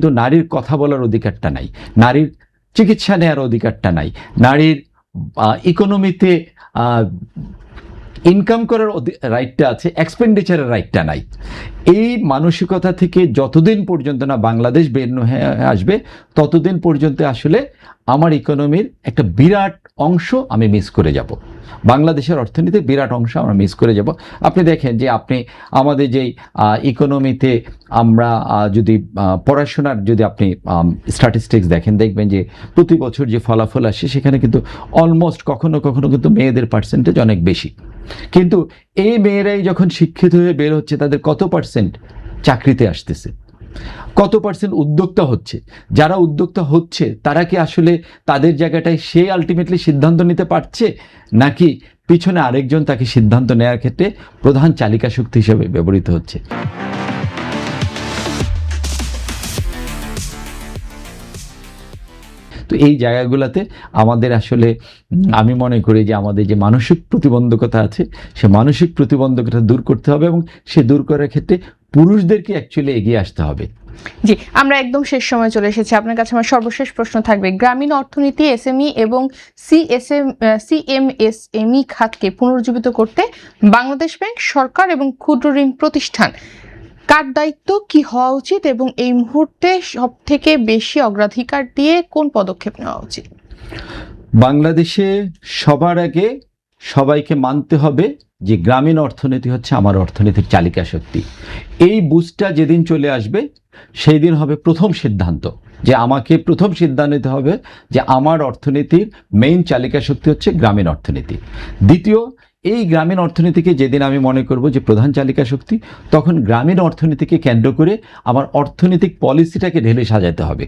কিন্তু নারীর কথা বলার অধিকারটা নাই, নারীর চিকিৎসা নেওয়ার অধিকারটা নাই, নারীর ইকোনমিতে ইনকাম করার রাইটটা আছে, এক্সপেন্ডিচারের রাইটটা নাই। এই মানসিকতা থেকে যতদিন পর্যন্ত না বাংলাদেশ বের হয়ে আসবে ততদিন পর্যন্ত আসলে আমার ইকোনমির একটা বিরাট অংশ আমি মিস করে যাব, বাংলাদেশের অর্থনীতির বিরাট অংশ আমরা মিস করে যাব। আপনি দেখেন যে আপনি আমাদের যেই ইকোনমিতে আমরা যদি পড়াশোনার যদি আপনি স্ট্যাটিস্টিক্স দেখেন, দেখবেন যে প্রতি বছর যে ফলাফল আসে সেখানে কিন্তু অলমোস্ট কখনো কখনো কিন্তু মেয়েদের পার্সেন্টেজ অনেক বেশি। কিন্তু এই মেয়েরাই যখন শিক্ষিত হয়ে বের হচ্ছে তাদের কত পার্সেন্ট চাকরিতে আসতেছে, কত পার্সেন্ট উদ্যোক্তা হচ্ছে? যারা উদ্যোক্তা হচ্ছে তারা কি আসলে তাদের জায়গাটায় সে আলটিমেটলি সিদ্ধান্ত নিতে পারছে, নাকি পিছনে আরেকজন তাকে সিদ্ধান্ত নেওয়ার ক্ষেত্রে প্রধান চালিকা শক্তি হিসেবে ব্যবহৃত হচ্ছে? তো এই জায়গাগুলোতে আমাদের আসলে আমি মনে করি যে আমাদের যে মানসিক প্রতিবন্ধকতা আছে সে মানসিক প্রতিবন্ধকতা দূর করতে হবে, এবং সে দূর করার ক্ষেত্রে পুরুষদেরকে অ্যাকচুয়ালি এগিয়ে আসতে হবে। জি, আমরা একদম শেষ সময় চলে এসেছি। আপনার কাছে আমার সর্বশেষ প্রশ্ন থাকবে, গ্রামীণ অর্থনীতি, এসএমই এবং সিএমএসএমই খাতকে পুনরুজ্জীবিত করতে বাংলাদেশ ব্যাংক, সরকার এবং ক্ষুদ্র ঋণ প্রতিষ্ঠান কার দায়িত্ব, কি হওয়া উচিত, এবং এই মুহূর্তে সব থেকে বেশি অগ্রাধিকার দিয়ে কোন পদক্ষেপ নেওয়া উচিত? বাংলাদেশে সবার আগে সবাইকে মানতে হবে যে গ্রামীণ অর্থনীতি হচ্ছে আমার অর্থনীতির চালিকা শক্তি। এই বুঝটা যেদিন চলে আসবে সেই দিন হবে প্রথম সিদ্ধান্ত, যে আমাকে প্রথম সিদ্ধান্ত নিতে হবে যে আমার অর্থনীতির মেইন চালিকা শক্তি হচ্ছে গ্রামীণ অর্থনীতি। দ্বিতীয়, এই গ্রামীণ অর্থনীতিকে যেদিন আমি মনে করব যে প্রধান চালিকা শক্তি, তখন গ্রামীণ অর্থনীতিকে কেন্দ্র করে আমার অর্থনৈতিক পলিসিটাকে ঢেলে সাজাতে হবে।